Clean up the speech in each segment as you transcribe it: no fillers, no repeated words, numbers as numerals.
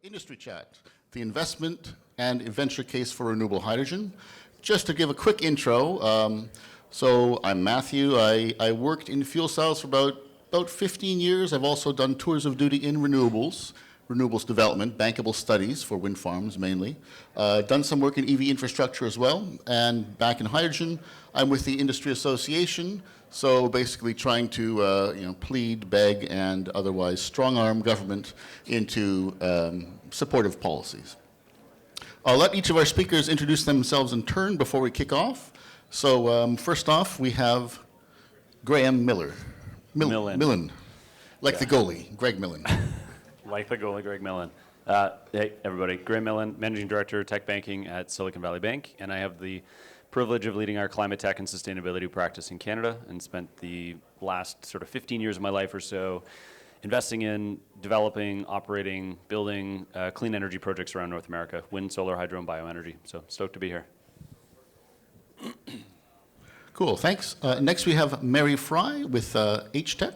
Industry Chat, the investment and venture case for renewable hydrogen. Just to give a quick intro, so I'm Matthew. I worked in fuel cells for about 15 years. I've also done tours of duty in renewables development, bankable studies for wind farms mainly. Done some work in EV infrastructure as well. And back in hydrogen, I'm with the Industry Association. So basically trying to plead, beg, and otherwise strong-arm government into supportive policies. I'll let each of our speakers introduce themselves in turn before we kick off. So first off, we have Graeme Millen. Millen. Like the goalie, Greg Millen. Like the goalie, Greg Millen. Hey, everybody. Graeme Millen, Managing Director, Tech Banking at Silicon Valley Bank, and I have the privilege of leading our climate tech and sustainability practice in Canada, and spent the last sort of 15 years of my life or so investing in, developing, operating, building clean energy projects around North America, wind, solar, hydro, and bioenergy. So stoked to be here. Cool, thanks. Next we have Mary Fry with HTEC.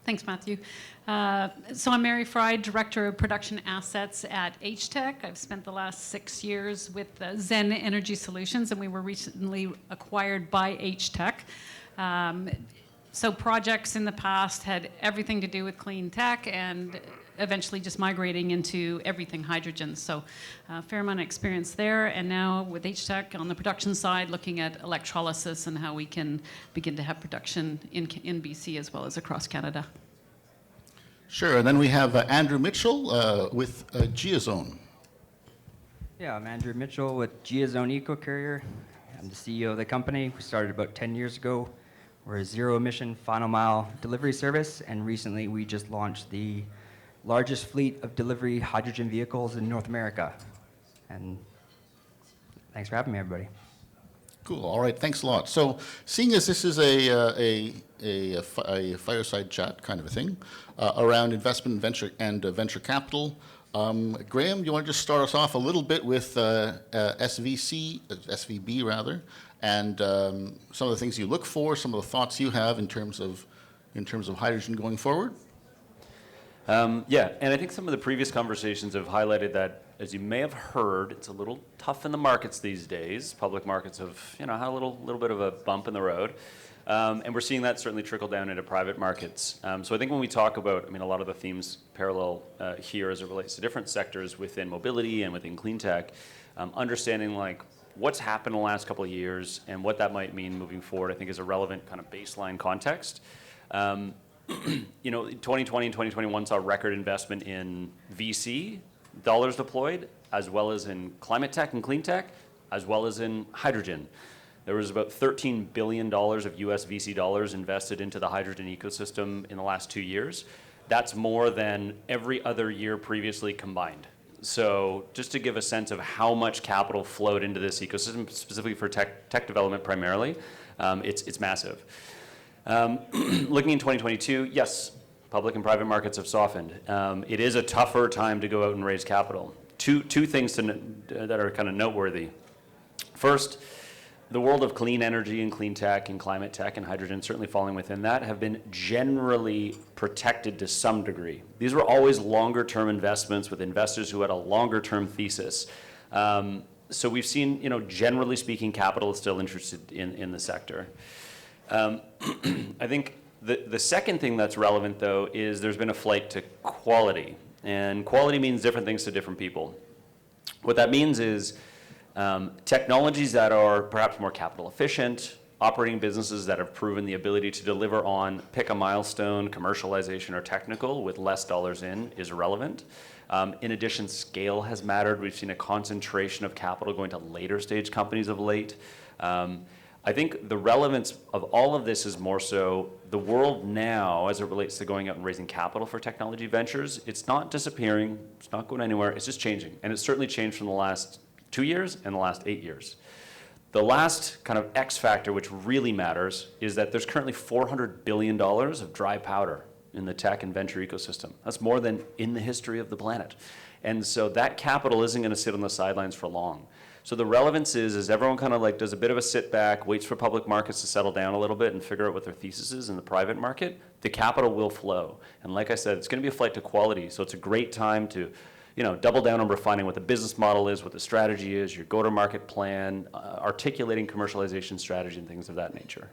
Thanks, Matthew. So I'm Mary Fry, Director of Production Assets at HTEC. I've spent the last 6 years with Zen Energy Solutions, and we were recently acquired by HTEC. So projects in the past had everything to do with clean tech and eventually just migrating into everything hydrogen. So a fair amount of experience there. And now with HTEC on the production side, looking at electrolysis and how we can begin to have production in BC as well as across Canada. Sure, and then we have Andrew Mitchell with GEAZONE. Yeah, I'm Andrew Mitchell with GEAZONE Eco Carrier. I'm the CEO of the company. We started about 10 years ago. We're a zero-emission final mile delivery service, and recently we just launched the largest fleet of delivery hydrogen vehicles in North America. And thanks for having me, everybody. Cool. All right. Thanks a lot. So, seeing as this is a fireside chat kind of a thing around investment and venture capital, Graeme, do you want to just start us off a little bit with SVB rather, and some of the things you look for, some of the thoughts you have in terms of hydrogen going forward? Yeah, and I think some of the previous conversations have highlighted that, as you may have heard, it's a little tough in the markets these days. Public markets have, had a little bit of a bump in the road, and we're seeing that certainly trickle down into private markets. So I think when we talk about, a lot of the themes parallel here as it relates to different sectors within mobility and within clean tech, understanding what's happened in the last couple of years and what that might mean moving forward, I think is a relevant kind of baseline context. 2020 and 2021 saw record investment in VC dollars deployed, as well as in climate tech and clean tech, as well as in hydrogen. There was about $13 billion of US VC dollars invested into the hydrogen ecosystem in the last 2 years. That's more than every other year previously combined. So just to give a sense of how much capital flowed into this ecosystem, specifically for tech development primarily, it's massive. Looking in 2022, yes, public and private markets have softened. It is a tougher time to go out and raise capital. Two things that are kind of noteworthy. First, the world of clean energy and clean tech and climate tech and hydrogen, certainly falling within that, have been generally protected to some degree. These were always longer-term investments with investors who had a longer-term thesis. So we've seen, generally speaking, capital is still interested in the sector. I think the second thing that's relevant, though, is there's been a flight to quality. And quality means different things to different people. What that means is technologies that are perhaps more capital efficient, operating businesses that have proven the ability to deliver on, pick a milestone, commercialization, or technical with less dollars in is relevant. In addition, scale has mattered. We've seen a concentration of capital going to later stage companies of late. I think the relevance of all of this is more so the world now, as it relates to going out and raising capital for technology ventures, it's not disappearing, it's not going anywhere, it's just changing. And it's certainly changed from the last 2 years and the last 8 years. The last kind of X factor, which really matters, is that there's currently $400 billion of dry powder in the tech and venture ecosystem. That's more than in the history of the planet. And so that capital isn't going to sit on the sidelines for long. So the relevance is everyone kind of does a bit of a sit back, waits for public markets to settle down a little bit and figure out what their thesis is in the private market, the capital will flow. And like I said, it's going to be a flight to quality. So it's a great time to double down on refining what the business model is, what the strategy is, your go-to-market plan, articulating commercialization strategy and things of that nature.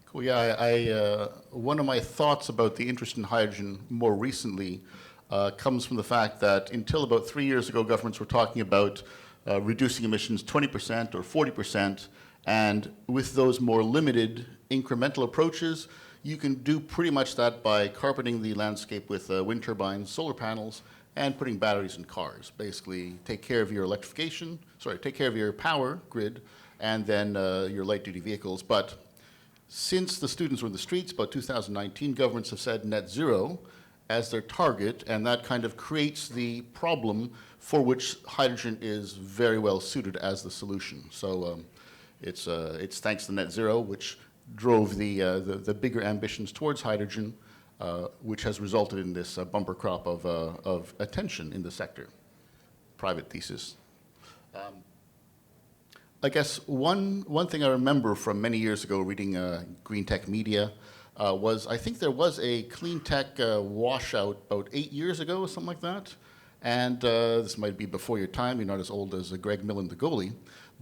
Cool. Yeah, one of my thoughts about the interest in hydrogen more recently comes from the fact that until about 3 years ago, governments were talking about reducing emissions 20% or 40%, and with those more limited incremental approaches, you can do pretty much that by carpeting the landscape with wind turbines, solar panels, and putting batteries in cars. Basically, take care of your take care of your power grid, and then your light-duty vehicles. But since the students were in the streets, about 2019, governments have said net zero as their target, and that kind of creates the problem for which hydrogen is very well suited as the solution. So it's thanks to net zero, which drove the bigger ambitions towards hydrogen, which has resulted in this bumper crop of attention in the sector. Private thesis. I guess one thing I remember from many years ago reading green tech media was I think there was a clean tech washout about 8 years ago or something like that. And this might be before your time. You're not as old as Millen, the goalie.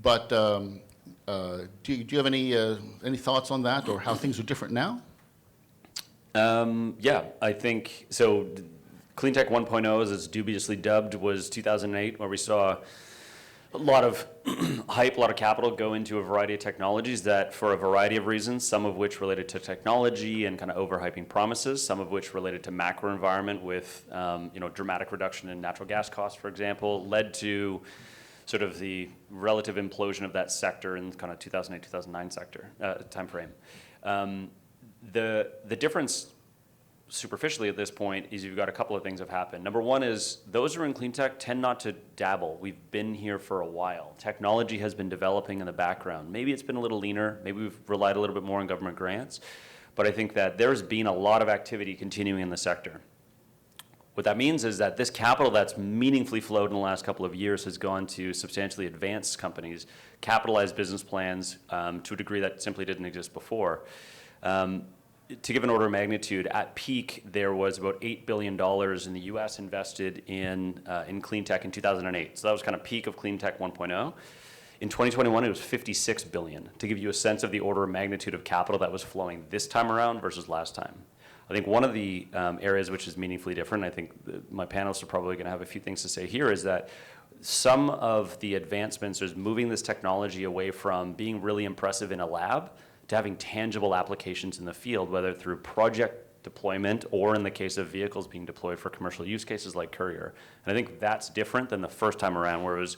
But do you have any thoughts on that, or how things are different now? Yeah, I think so. Clean Tech 1.0, as it's dubiously dubbed, was 2008, where we saw a lot of hype, a lot of capital go into a variety of technologies that, for a variety of reasons, some of which related to technology and kind of overhyping promises, some of which related to macro environment with dramatic reduction in natural gas costs, for example, led to sort of the relative implosion of that sector in kind of 2008, 2009 sector timeframe. The difference superficially at this point is you've got a couple of things have happened. Number one is those who are in clean tech tend not to dabble. We've been here for a while. Technology has been developing in the background. Maybe it's been a little leaner. Maybe we've relied a little bit more on government grants. But I think that there's been a lot of activity continuing in the sector. What that means is that this capital that's meaningfully flowed in the last couple of years has gone to substantially advanced companies, capitalized business plans to a degree that simply didn't exist before. To give an order of magnitude, at peak, there was about $8 billion in the US invested in clean tech in 2008. So that was kind of peak of clean tech 1.0. In 2021, it was $56 billion, to give you a sense of the order of magnitude of capital that was flowing this time around versus last time. I think one of the areas which is meaningfully different, I think my panelists are probably going to have a few things to say here, is that some of the advancements is moving this technology away from being really impressive in a lab to having tangible applications in the field, whether through project deployment or in the case of vehicles being deployed for commercial use cases like courier. And I think that's different than the first time around, where it was,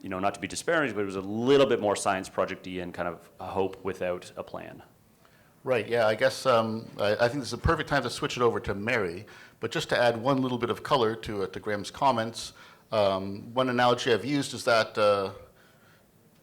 not to be disparaging, but it was a little bit more science project-y and kind of a hope without a plan. Right, yeah, I guess I think this is a perfect time to switch it over to Mary, but just to add one little bit of color to Graeme's comments, one analogy I've used is that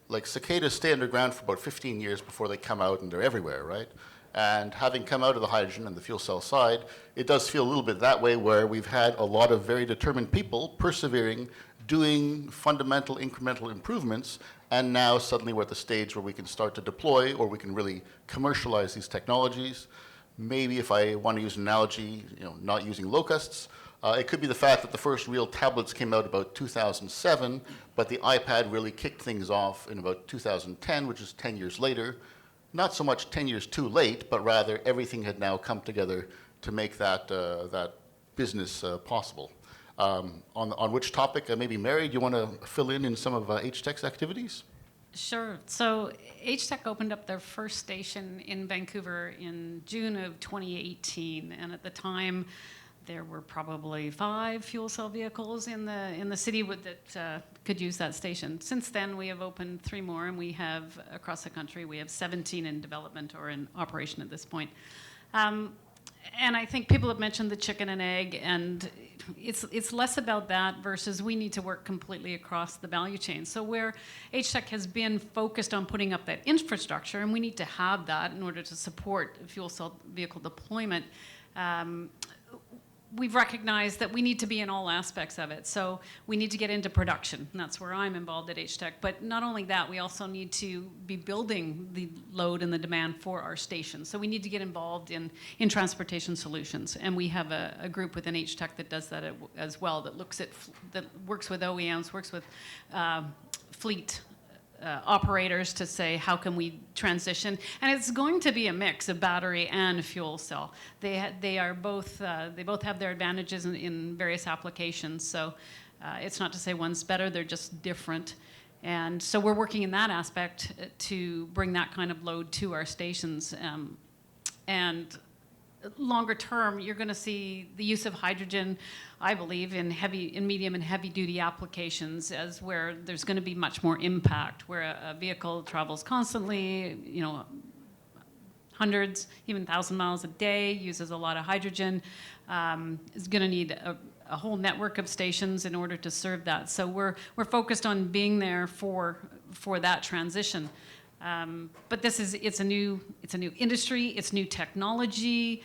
like cicadas stay underground for about 15 years before they come out, and they're everywhere, right? And having come out of the hydrogen and the fuel cell side, it does feel a little bit that way, where we've had a lot of very determined people persevering, doing fundamental incremental improvements, and now suddenly we're at the stage where we can start to deploy, or we can really commercialize these technologies. Maybe if I want to use an analogy, not using locusts, it could be the fact that the first real tablets came out about 2007, but the iPad really kicked things off in about 2010, which is 10 years later. Not so much 10 years too late, but rather everything had now come together to make that business possible. On which topic, maybe Mary, do you want to fill in some of HTEC's activities? Sure. So HTEC opened up their first station in Vancouver in June of 2018, and at the time, there were probably 5 fuel cell vehicles in the city that could use that station. Since then, we have opened 3 more, and we have, across the country, we have 17 in development or in operation at this point. And I think people have mentioned the chicken and egg, and it's less about that versus we need to work completely across the value chain. So where HTEC has been focused on putting up that infrastructure, and we need to have that in order to support fuel cell vehicle deployment, we've recognized that we need to be in all aspects of it. So we need to get into production, and that's where I'm involved at HTEC. But not only that, we also need to be building the load and the demand for our stations. So we need to get involved in transportation solutions, and we have a group within HTEC that does that as well. That looks at that works with OEMs, works with fleet operators to say how can we transition, and it's going to be a mix of battery and fuel cell. They are both they both have their advantages in various applications. So it's not to say one's better; they're just different. And so we're working in that aspect to bring that kind of load to our stations. And longer term, you're going to see the use of hydrogen, I believe, in medium and heavy duty applications, as where there's going to be much more impact, where a vehicle travels constantly, hundreds, even 1,000 miles a day, uses a lot of hydrogen, is going to need a whole network of stations in order to serve that. So we're focused on being there for that transition. But it's a new industry, it's new technology.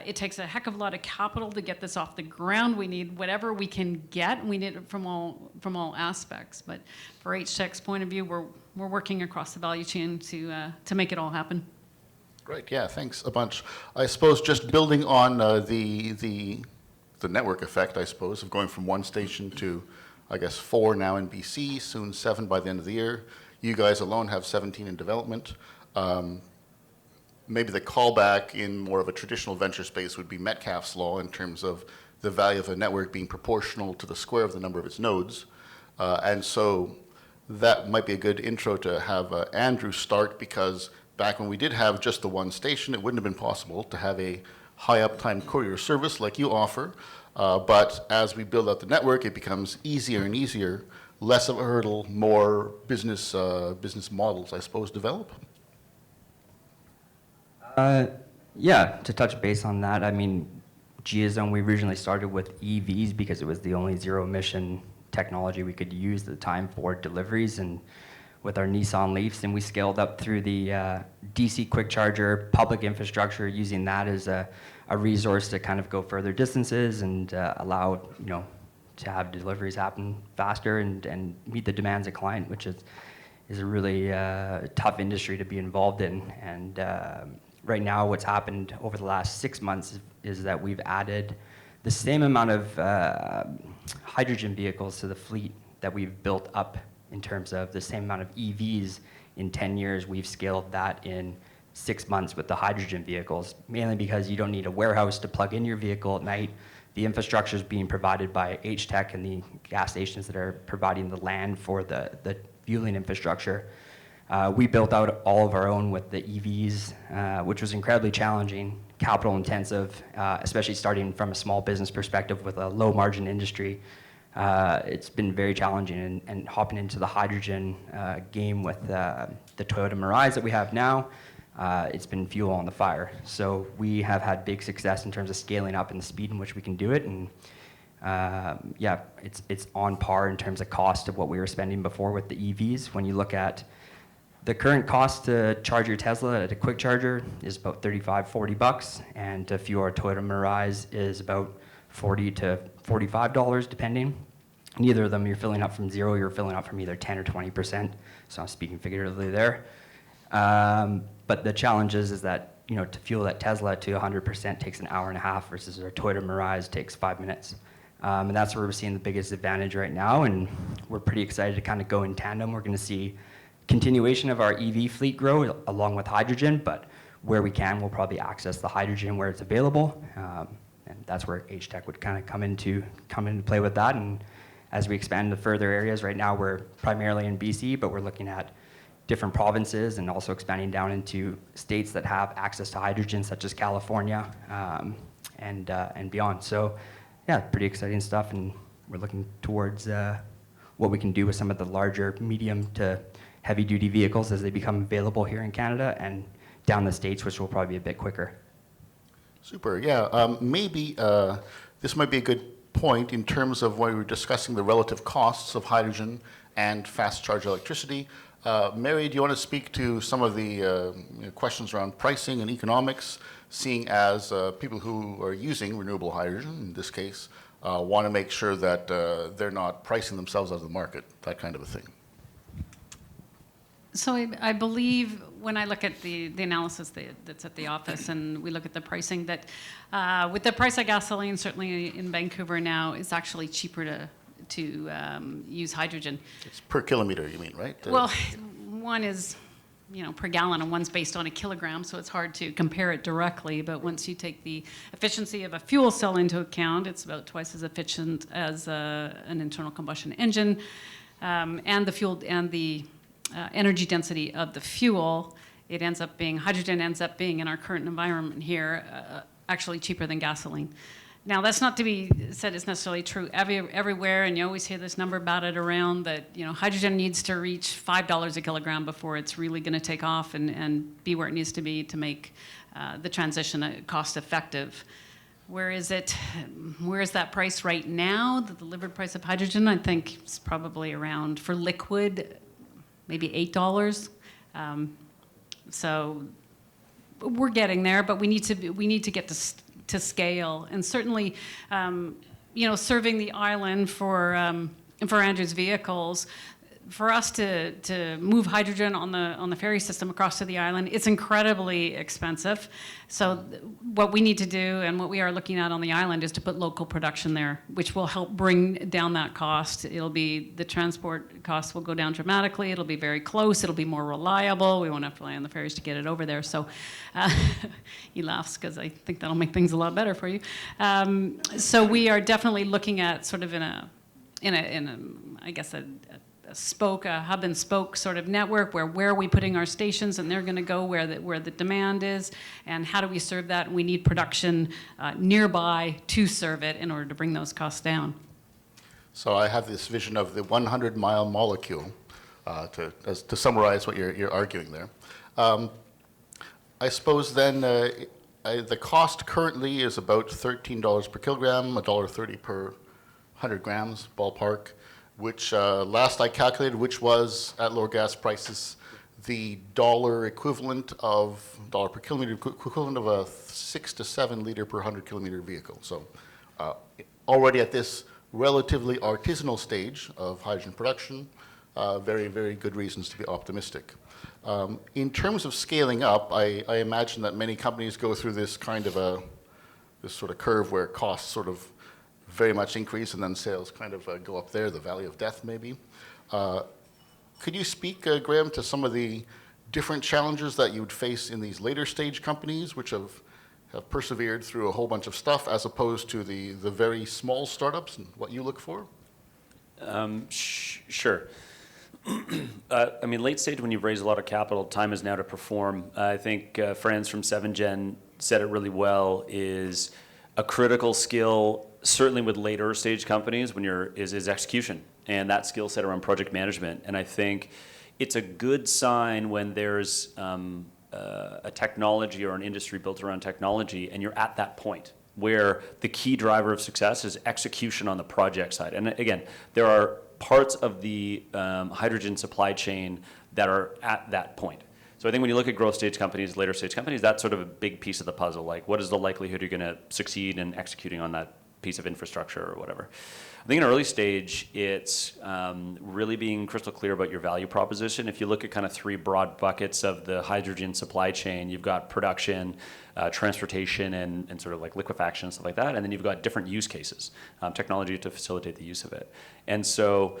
It takes a heck of a lot of capital to get this off the ground. We need whatever we can get. We need it from all aspects. But for HTEC's point of view, we're working across the value chain to make it all happen. Great, yeah, thanks a bunch. I suppose just building on the network effect, I suppose, of going from one station to, I guess, 4 now in BC, soon 7 by the end of the year. You guys alone have 17 in development. Maybe the callback in more of a traditional venture space would be Metcalfe's law in terms of the value of a network being proportional to the square of the number of its nodes. And so that might be a good intro to have Andrew start, because back when we did have just the one station, it wouldn't have been possible to have a high uptime courier service like you offer. But as we build out the network, it becomes easier and easier, less of a hurdle, more business models, I suppose, develop. Yeah, to touch base on that, I mean, GEAZONE, we originally started with EVs because it was the only zero emission technology we could use at the time for deliveries, and with our Nissan Leafs, and we scaled up through the DC quick charger, public infrastructure, using that as a resource to kind of go further distances and allow, to have deliveries happen faster and meet the demands of client, which is a really tough industry to be involved in. And right now, what's happened over the last 6 months is that we've added the same amount of hydrogen vehicles to the fleet that we've built up in terms of the same amount of EVs in 10 years. We've scaled that in 6 months with the hydrogen vehicles, mainly because you don't need a warehouse to plug in your vehicle at night. The infrastructure is being provided by HTEC and the gas stations that are providing the land for the fueling infrastructure. We built out all of our own with the EVs, which was incredibly challenging, capital intensive, especially starting from a small business perspective with a low margin industry. It's been very challenging, and hopping into the hydrogen game with the Toyota Mirai that we have now, it's been fuel on the fire. So we have had big success in terms of scaling up and the speed in which we can do it, and yeah, it's on par in terms of cost of what we were spending before with the EVs. When you look at the current cost to charge your Tesla at a quick charger is about $35-40, and to fuel our Toyota Mirai is about $40 to $45, depending. Neither of them you're filling up from zero, you're filling up from either 10 or 20%, so I'm speaking figuratively there. But the challenge is that, to fuel that Tesla to 100% takes an hour and a half versus our Toyota Mirai takes 5 minutes. And that's where we're seeing the biggest advantage right now, and we're pretty excited to kind of go in tandem. We're going to see continuation of our EV fleet grow along with hydrogen, but where we can, we'll probably access the hydrogen where it's available. And that's where HTEC would kind of come into play with that. And as we expand to further areas, right now we're primarily in BC, but we're looking at different provinces and also expanding down into states that have access to hydrogen, such as California and beyond. So yeah, pretty exciting stuff, and we're looking towards what we can do with some of the larger medium to heavy duty vehicles as they become available here in Canada and down the States, which will probably be a bit quicker. Super, yeah. Maybe this might be a good point in terms of when we were discussing the relative costs of hydrogen and fast charge electricity. Mary, do you want to speak to some of the questions around pricing and economics, seeing as people who are using renewable hydrogen, in this case, want to make sure that they're not pricing themselves out of the market, that kind of a thing? So I believe when I look at the analysis that's at the office and we look at the pricing, that with the price of gasoline, certainly in Vancouver now, it's actually cheaper to use hydrogen. It's per kilometer, you mean, right? Well, one is, per gallon, and one's based on a kilogram, so it's hard to compare it directly. But once you take the efficiency of a fuel cell into account, it's about twice as efficient as an internal combustion engine, and the fuel and the energy density of the fuel. Hydrogen ends up being in our current environment here actually cheaper than gasoline. Now, that's not to be said it's necessarily true everywhere, and you always hear this number batted around that hydrogen needs to reach $5 a kilogram before it's really going to take off and be where it needs to be to make the transition cost effective. Where is that price right now? The delivered price of hydrogen, I think, is probably around, for liquid, maybe $8. So we're getting there, but we need to get to scale, and certainly, serving the island for Andrew's vehicles. For us to move hydrogen on the ferry system across to the island, it's incredibly expensive. So what we need to do, and what we are looking at on the island, is to put local production there, which will help bring down that cost. The transport costs will go down dramatically. It'll be very close. It'll be more reliable. We won't have to rely on the ferries to get it over there. So he laughs because I think that'll make things a lot better for you. So we are definitely looking at sort of in a hub and spoke sort of network, where are we putting our stations, and they're going to go where the demand is, and how do we serve that? And we need production nearby to serve it in order to bring those costs down. So I have this vision of the 100-mile molecule, to summarize what you're arguing there. I suppose then the cost currently is about $13 per kilogram, $1.30 per 100 grams, ballpark, which last I calculated, which was at lower gas prices, the dollar per kilometer equivalent of a 6 to 7 liter per 100 kilometer vehicle. So already at this relatively artisanal stage of hydrogen production, very, very good reasons to be optimistic. In terms of scaling up, I imagine that many companies go through this kind of this sort of curve where costs sort of very much increase and then sales kind of go up there, the valley of death maybe. Could you speak, Graeme, to some of the different challenges that you would face in these later stage companies which have persevered through a whole bunch of stuff, as opposed to the very small startups, and what you look for? Sure. Late stage, when you've raised a lot of capital, time is now to perform. I think Franz from 7Gen said it really well, is a critical skill, certainly with later stage companies, is execution, and that skill set around project management. And I think it's a good sign when there's a technology or an industry built around technology, and you're at that point where the key driver of success is execution on the project side. And again, there are parts of the hydrogen supply chain that are at that point. So I think when you look at growth stage companies, later stage companies, that's sort of a big piece of the puzzle. Like, what is the likelihood you're going to succeed in executing on that piece of infrastructure or whatever? I think in early stage, it's really being crystal clear about your value proposition. If you look at kind of three broad buckets of the hydrogen supply chain, you've got production, transportation, and sort of like liquefaction and stuff like that. And then you've got different use cases, technology to facilitate the use of it. And so,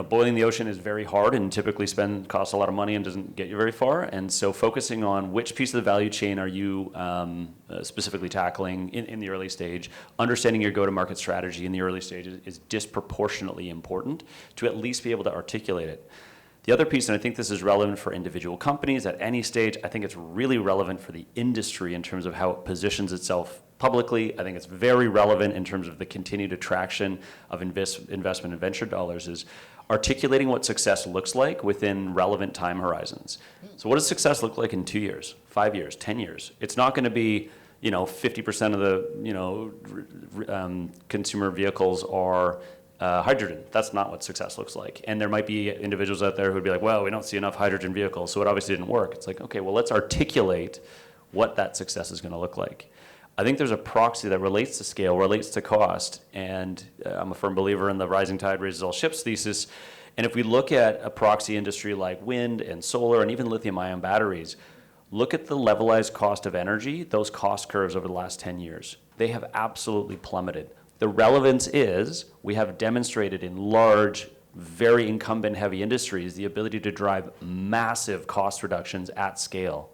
boiling the ocean is very hard and typically costs a lot of money and doesn't get you very far. And so focusing on which piece of the value chain are you specifically tackling in the early stage, understanding your go-to-market strategy in the early stage is disproportionately important to at least be able to articulate it. The other piece, and I think this is relevant for individual companies at any stage, I think it's really relevant for the industry in terms of how it positions itself publicly. I think it's very relevant in terms of the continued attraction of investment and venture dollars, is articulating what success looks like within relevant time horizons. So what does success look like in 2 years, 5 years, 10 years? It's not going to be, 50% of the, consumer vehicles are hydrogen. That's not what success looks like. And there might be individuals out there who'd be like, well, we don't see enough hydrogen vehicles, so it obviously didn't work. It's like, okay, well, let's articulate what that success is going to look like. I think there's a proxy that relates to scale, relates to cost, and I'm a firm believer in the rising tide raises all ships thesis. And if we look at a proxy industry like wind and solar and even lithium-ion batteries, look at the levelized cost of energy, those cost curves over the last 10 years. They have absolutely plummeted. The relevance is we have demonstrated in large, very incumbent-heavy industries the ability to drive massive cost reductions at scale.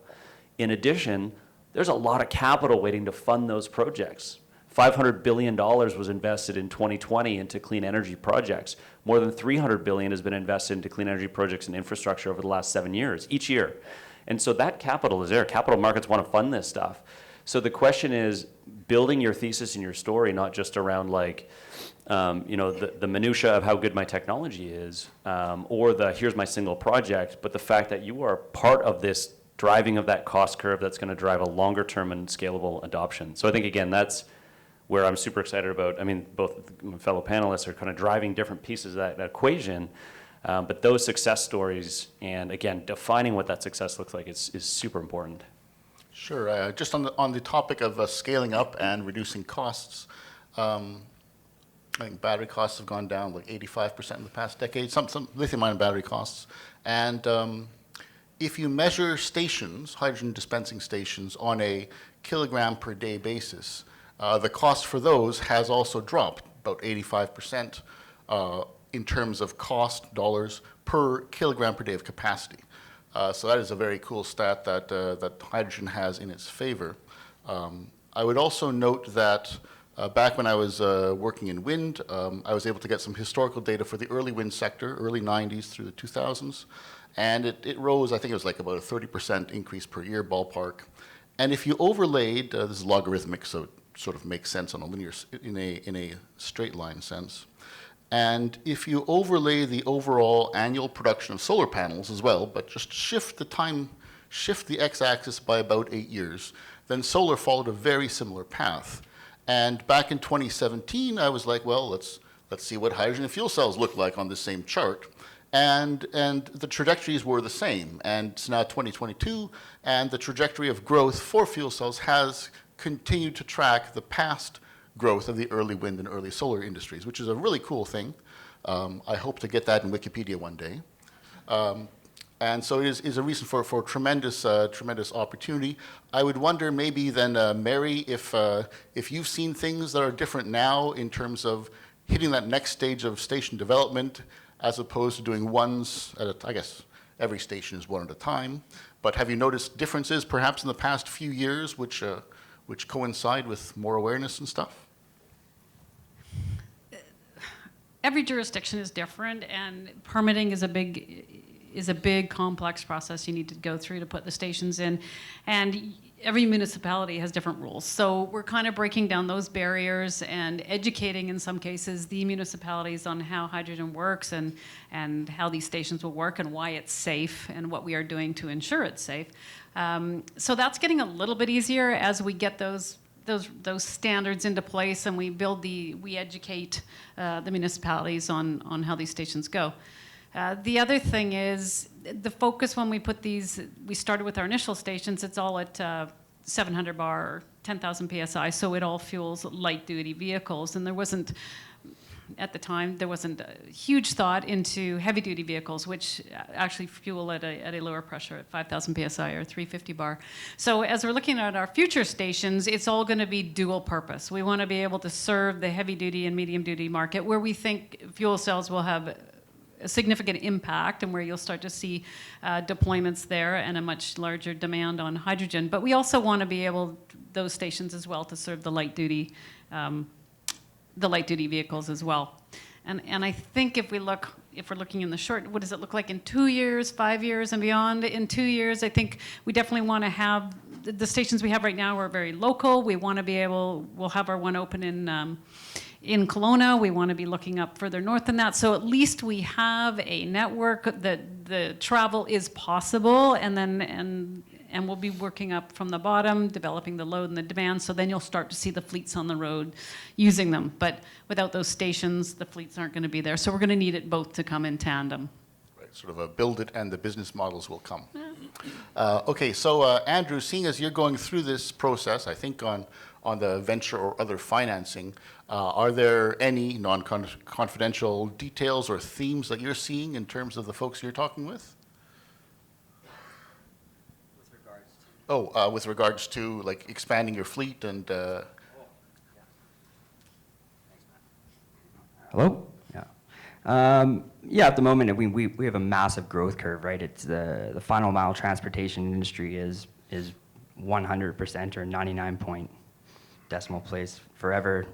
In addition, there's a lot of capital waiting to fund those projects. $500 billion was invested in 2020 into clean energy projects. More than $300 billion has been invested into clean energy projects and infrastructure over the last 7 years, each year. And so that capital is there. Capital markets want to fund this stuff. So the question is building your thesis and your story, not just around like, the minutia of how good my technology is, or the here's my single project, but the fact that you are part of this driving of that cost curve that's going to drive a longer term and scalable adoption. So I think, again, that's where I'm super excited about. I mean, both my fellow panelists are kind of driving different pieces of that equation, but those success stories and, again, defining what that success looks like is super important. Sure. Just on the topic of scaling up and reducing costs, I think battery costs have gone down like 85% in the past decade, some lithium-ion battery costs. And if you measure stations, hydrogen dispensing stations, on a kilogram per day basis, the cost for those has also dropped about 85% in terms of cost dollars per kilogram per day of capacity. So that is a very cool stat that hydrogen has in its favor. I would also note that back when I was working in wind, I was able to get some historical data for the early wind sector, early 90s through the 2000s. And it rose, I think it was like about a 30% increase per year ballpark. And if you overlaid, this is logarithmic, so it sort of makes sense on a linear, in a straight line sense. And if you overlay the overall annual production of solar panels as well, but just shift the x-axis by about 8 years, then solar followed a very similar path. And back in 2017, I was like, well, let's see what hydrogen and fuel cells look like on the same chart. And the trajectories were the same. And it's now 2022, and the trajectory of growth for fuel cells has continued to track the past growth of the early wind and early solar industries, which is a really cool thing. I hope to get that in Wikipedia one day. And so it is a reason for tremendous opportunity. I would wonder maybe then, Mary, if you've seen things that are different now in terms of hitting that next stage of station development, as opposed to doing ones at I guess every station is one at a time. But have you noticed differences perhaps in the past few years which coincide with more awareness and stuff? Every jurisdiction is different, and permitting is a big complex process you need to go through to put the stations in, and every municipality has different rules. So we're kind of breaking down those barriers and educating, in some cases, the municipalities on how hydrogen works and how these stations will work and why it's safe and what we are doing to ensure it's safe. So that's getting a little bit easier as we get those standards into place, and we educate the municipalities on how these stations go. The other thing is the focus when we put these, we started with our initial stations, it's all at 700 bar or 10,000 PSI, so it all fuels light duty vehicles. And at the time, there wasn't a huge thought into heavy duty vehicles, which actually fuel at a lower pressure at 5,000 PSI or 350 bar. So as we're looking at our future stations, it's all going to be dual purpose. We want to be able to serve the heavy duty and medium duty market where we think fuel cells will have a significant impact and where you'll start to see deployments there and a much larger demand on hydrogen. But we also want to be able, those stations as well, to serve the light duty vehicles as well. And I think if we're looking in the short, what does it look like in 2 years, 5 years and beyond? In 2 years, I think we definitely want to have, the stations we have right now are very local. We want to be able, we'll have our one open in Kelowna. We want to be looking up further north than that. So at least we have a network that the travel is possible, and and we'll be working up from the bottom, developing the load and the demand, so then you'll start to see the fleets on the road using them. But without those stations, the fleets aren't going to be there. So we're going to need it both to come in tandem. Right, sort of a build it and the business models will come. Okay, so Andrew, seeing as you're going through this process, I think on the venture or other financing, are there any non-confidential details or themes that you're seeing in terms of the folks you're talking with? With regards to like expanding your fleet and. Hello? Yeah. Yeah, at the moment, we have a massive growth curve, right? It's the final mile transportation industry is 100% or 99 point decimal place forever,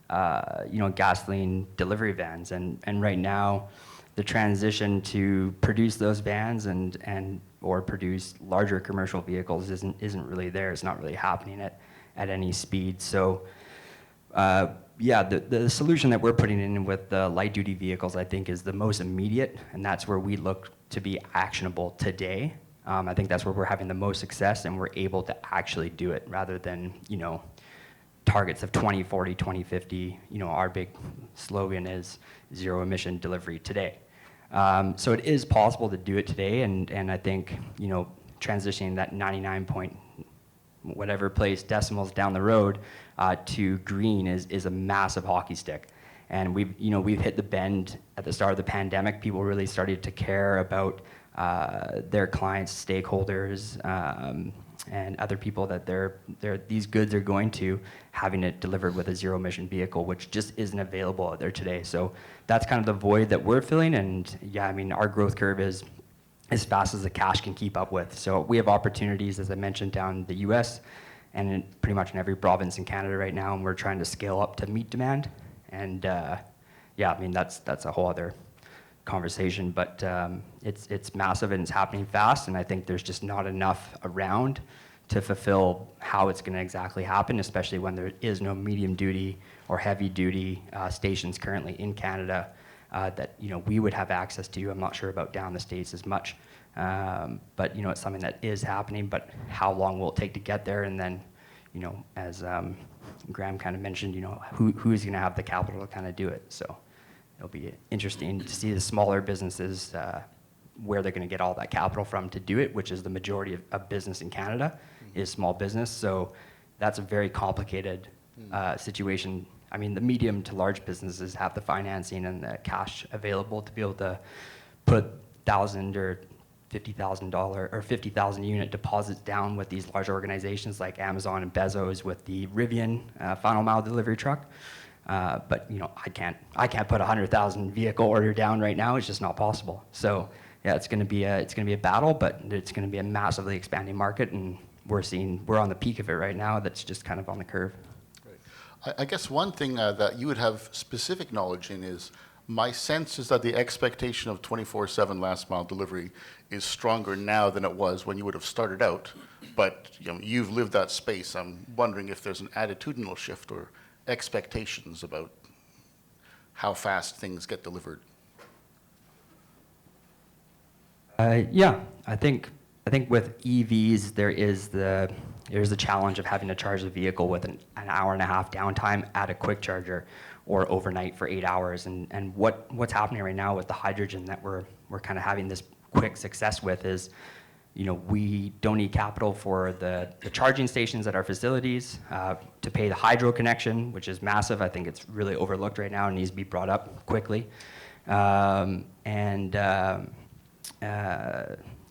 gasoline delivery vans. And right now, the transition to produce those vans or produce larger commercial vehicles isn't really there. It's not really happening at any speed. So, the solution that we're putting in with the light duty vehicles, I think, is the most immediate, and that's where we look to be actionable today. I think that's where we're having the most success, and we're able to actually do it rather than, targets of 2040, 2050. Our big slogan is zero emission delivery today. So it is possible to do it today, and I think, transitioning that 99 point whatever place decimals down the road to green is a massive hockey stick. And we've hit the bend at the start of the pandemic. People really started to care about their clients, stakeholders, and other people that these goods are going to, having it delivered with a zero emission vehicle, which just isn't available out there today. So that's kind of the void that we're filling. And our growth curve is as fast as the cash can keep up with. So we have opportunities, as I mentioned, down the US and pretty much in every province in Canada right now, and we're trying to scale up to meet demand. And that's a whole other conversation, but it's massive and it's happening fast, and I think there's just not enough around to fulfill how it's going to exactly happen, especially when there is no medium duty or heavy duty stations currently in Canada that we would have access to. I'm not sure about down the States as much, but it's something that is happening. But how long will it take to get there? And then, as Graeme kind of mentioned, who's going to have the capital to kind of do it? So it'll be interesting to see the smaller businesses where they're going to get all that capital from to do it, which is the majority of business in Canada is small business. So that's a very complicated situation. I mean, the medium to large businesses have the financing and the cash available to be able to put $1,000 or $50,000 or 50,000 unit deposits down with these large organizations like Amazon and Bezos with the Rivian final mile delivery truck. But I can't put 100,000 vehicle order down right now. It's just not possible. So yeah, it's going to be a battle, but it's going to be a massively expanding market, and we're on the peak of it right now. That's just kind of on the curve. I guess one thing that you would have specific knowledge in is, my sense is that the expectation of 24/7 last mile delivery is stronger now than it was when you would have started out. But you've lived that space. I'm wondering if there's an attitudinal shift or expectations about how fast things get delivered. I think with EVs there's the challenge of having to charge the vehicle with an hour and a half downtime at a quick charger or overnight for 8 hours. And what's happening right now with the hydrogen that we're kind of having this quick success with is, we don't need capital for the charging stations at our facilities to pay the hydro connection, which is massive. I think it's really overlooked right now and needs to be brought up quickly.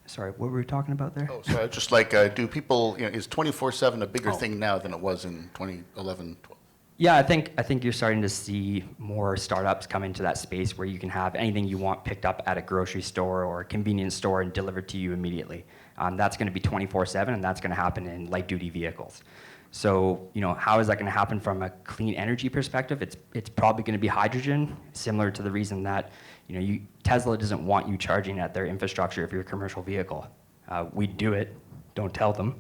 Sorry, what were we talking about there? Oh, sorry, just like, do people, is 24/7 a bigger thing now than it was in 2011, 12? Yeah, I think you're starting to see more startups come into that space where you can have anything you want picked up at a grocery store or a convenience store and delivered to you immediately. That's going to be 24/7, and that's going to happen in light-duty vehicles. So, how is that going to happen from a clean energy perspective? It's probably going to be hydrogen, similar to the reason that Tesla doesn't want you charging at their infrastructure if you're a commercial vehicle. We do it, don't tell them.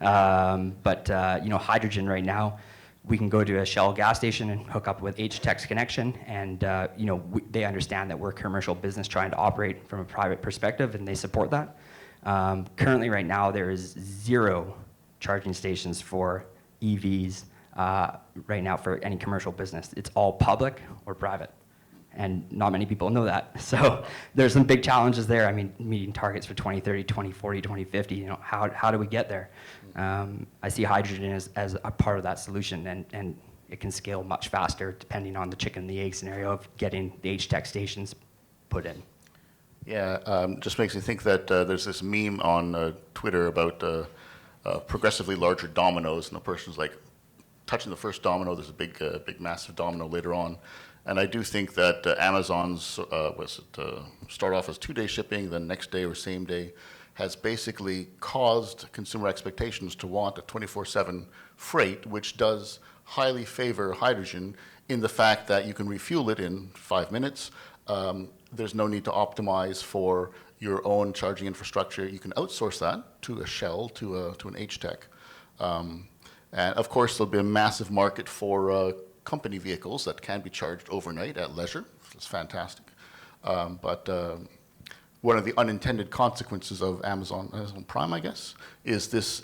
But hydrogen right now, we can go to a Shell gas station and hook up with HTEC's connection, and they understand that we're a commercial business trying to operate from a private perspective, and they support that. Currently, right now, there is 0 charging stations for EVs right now for any commercial business. It's all public or private, and not many people know that. So there's some big challenges there. I mean, meeting targets for 2030, 2040, 2050, you know, how do we get there? I see hydrogen as a part of that solution, and it can scale much faster depending on the chicken and the egg scenario of getting the HTEC stations put in. Yeah, just makes me think that there's this meme on Twitter about progressively larger dominoes, and the person's like touching the first domino. There's a big, massive domino later on, and I do think that Amazon's start off as 2-day shipping, then next day or same day, has basically caused consumer expectations to want a 24/7 freight, which does highly favor hydrogen in the fact that you can refuel it in 5 minutes. There's no need to optimize for your own charging infrastructure. You can outsource that to a Shell, to an HTEC. And of course, there'll be a massive market for company vehicles that can be charged overnight at leisure. It's fantastic. But one of the unintended consequences of Amazon Prime, I guess, is this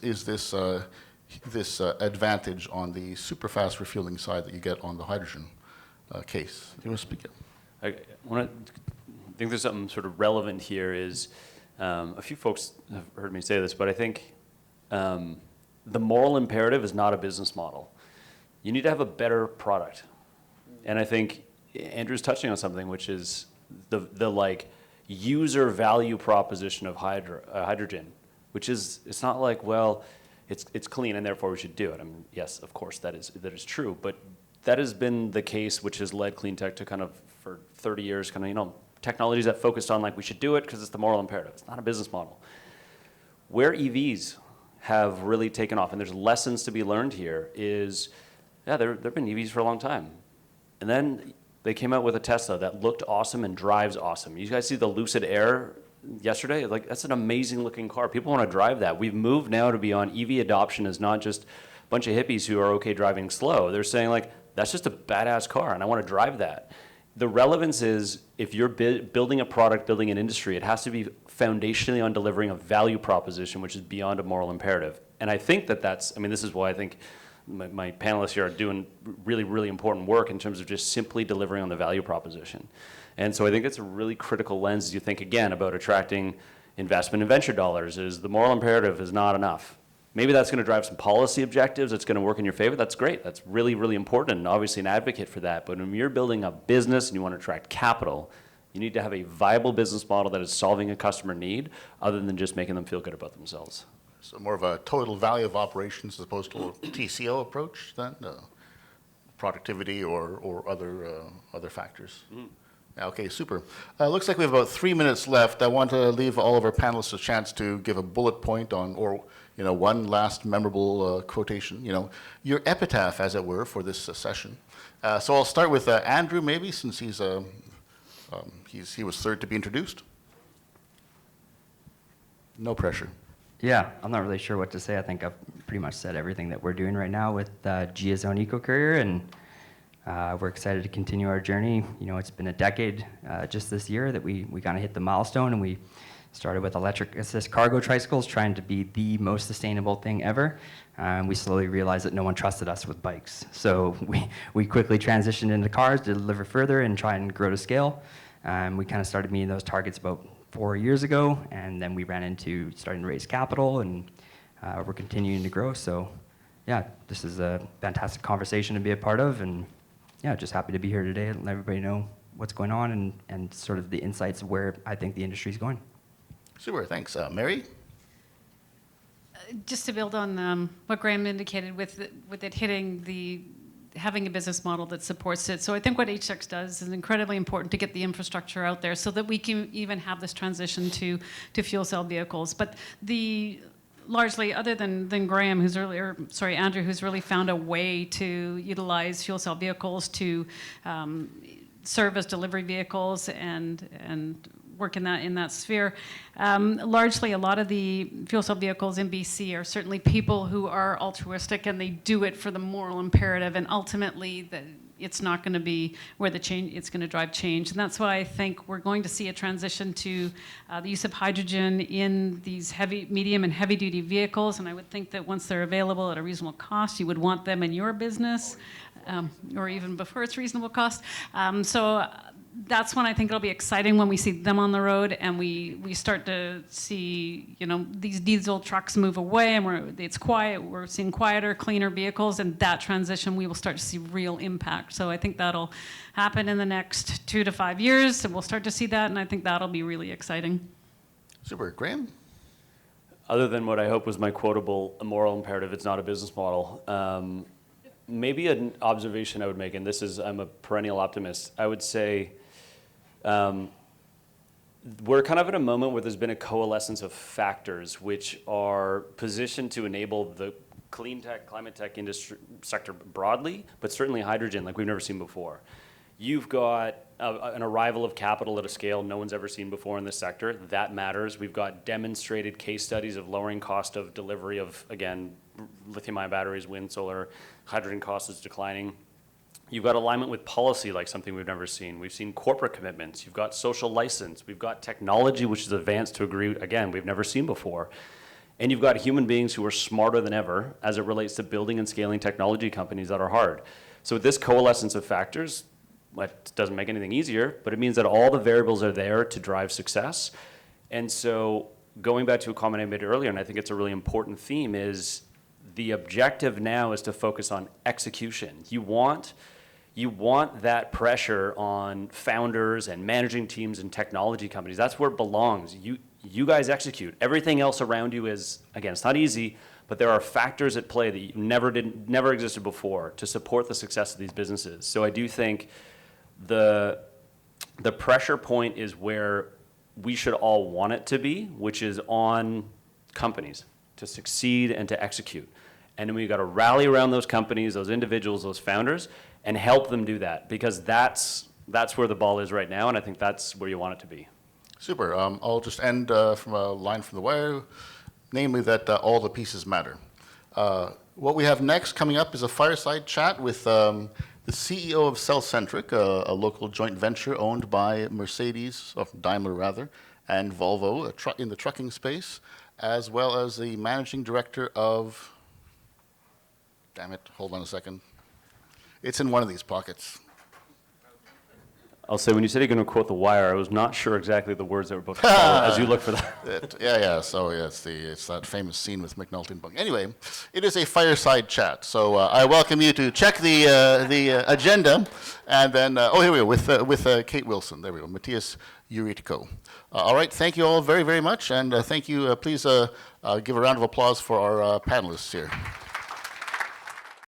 advantage on the super fast refueling side that you get on the hydrogen case. Do you want to speak? I think there's something sort of relevant here is, a few folks have heard me say this, but I think the moral imperative is not a business model. You need to have a better product. And I think Andrew's touching on something, which is the like user value proposition of hydrogen, which is, it's not like, well, it's clean and therefore we should do it. I mean, yes, of course, that is true, but that has been the case which has led clean tech to kind of, for 30 years, kind of, you know, technologies that focused on like we should do it because it's the moral imperative. It's not a business model. Where EVs have really taken off, and there's lessons to be learned here, is, yeah, there have been EVs for a long time. And then they came out with a Tesla that looked awesome and drives awesome. You guys see the Lucid Air yesterday? Like, that's an amazing looking car. People want to drive that. We've moved now to be on EV adoption is not just a bunch of hippies who are okay driving slow. They're saying like, that's just a badass car and I want to drive that. The relevance is if you're building a product, building an industry, it has to be foundationally on delivering a value proposition which is beyond a moral imperative. And I think that's, I mean, this is why I think my panelists here are doing really, really important work in terms of just simply delivering on the value proposition. And so I think it's a really critical lens as you think again about attracting investment and venture dollars is the moral imperative is not enough. Maybe that's going to drive some policy objectives. It's going to work in your favor. That's great. That's really, really important and obviously an advocate for that. But when you're building a business and you want to attract capital, you need to have a viable business model that is solving a customer need other than just making them feel good about themselves. So more of a total value of operations as opposed to a TCO approach then? Productivity or other factors? Mm. Okay, super. Looks like we have about 3 minutes left. I want to leave all of our panelists a chance to give a bullet point on, or one last memorable quotation, your epitaph, as it were, for this session. So I'll start with Andrew, maybe, since he was third to be introduced. No pressure. Yeah, I'm not really sure what to say. I think I've pretty much said everything that we're doing right now with GEAZONE Eco Courier, and we're excited to continue our journey. It's been a decade just this year that we kind of hit the milestone, and we started with electric assist cargo tricycles, trying to be the most sustainable thing ever. We slowly realized that no one trusted us with bikes. So we quickly transitioned into cars to deliver further and try and grow to scale. We kind of started meeting those targets about 4 years ago, and then we ran into starting to raise capital, and we're continuing to grow. So yeah, this is a fantastic conversation to be a part of, and yeah, just happy to be here today and let everybody know what's going on and sort of the insights of where I think the industry is going. Super, thanks. Mary? Just to build on what Graeme indicated with it hitting having a business model that supports it. So I think what HTEC does is incredibly important to get the infrastructure out there so that we can even have this transition to fuel cell vehicles. But largely, other than Graeme, Andrew, who's really found a way to utilize fuel cell vehicles to serve as delivery vehicles and work in that sphere. Largely, a lot of the fuel cell vehicles in BC are certainly people who are altruistic and they do it for the moral imperative, and ultimately it's not going to be where it's going to drive change. And that's why I think we're going to see a transition to the use of hydrogen in these medium and heavy duty vehicles. And I would think that once they're available at a reasonable cost, you would want them in your business, or even before it's reasonable cost. So that's when I think it'll be exciting, when we see them on the road and we start to see, these diesel trucks move away, and it's quiet. We're seeing quieter, cleaner vehicles, and that transition, we will start to see real impact. So I think that'll happen in the next 2 to 5 years, and we'll start to see that, and I think that'll be really exciting. Super. Graeme? Other than what I hope was my quotable moral imperative, it's not a business model. Maybe an observation I would make, and I'm a perennial optimist, I would say we're kind of at a moment where there's been a coalescence of factors which are positioned to enable the clean tech, climate tech industry sector broadly, but certainly hydrogen like we've never seen before. You've got an arrival of capital at a scale no one's ever seen before in this sector. That matters. We've got demonstrated case studies of lowering cost of delivery of, again, lithium-ion batteries, wind, solar, hydrogen cost is declining. You've got alignment with policy like something we've never seen. We've seen corporate commitments. You've got social license. We've got technology which is advanced to a degree, again, we've never seen before. And you've got human beings who are smarter than ever as it relates to building and scaling technology companies that are hard. So with this coalescence of factors, it doesn't make anything easier, but it means that all the variables are there to drive success. And so going back to a comment I made earlier, and I think it's a really important theme, is the objective now is to focus on execution. You want that pressure on founders and managing teams and technology companies. That's where it belongs. You guys execute. Everything else around you is, again, it's not easy, but there are factors at play that never existed before to support the success of these businesses. So I do think the pressure point is where we should all want it to be, which is on companies to succeed and to execute. And then we've got to rally around those companies, those individuals, those founders, and help them do that, because that's where the ball is right now, and I think that's where you want it to be. Super. I'll just end from a line from the wire, namely that all the pieces matter. What we have next coming up is a fireside chat with the CEO of Cellcentric, a local joint venture owned by Mercedes, or Daimler rather, and Volvo in the trucking space, as well as the managing director of, damn it, hold on a second. It's in one of these pockets. I'll say, when you said you're going to quote The Wire, I was not sure exactly the words that were about to follow as you look for that. So it's that famous scene with McNulty and Bunk. Anyway, it is a fireside chat. So I welcome you to check the agenda, and then here we go with Kate Wilson. There we go, Matthias Euritiko. All right, thank you all very, very much, and thank you. Please give a round of applause for our panelists here.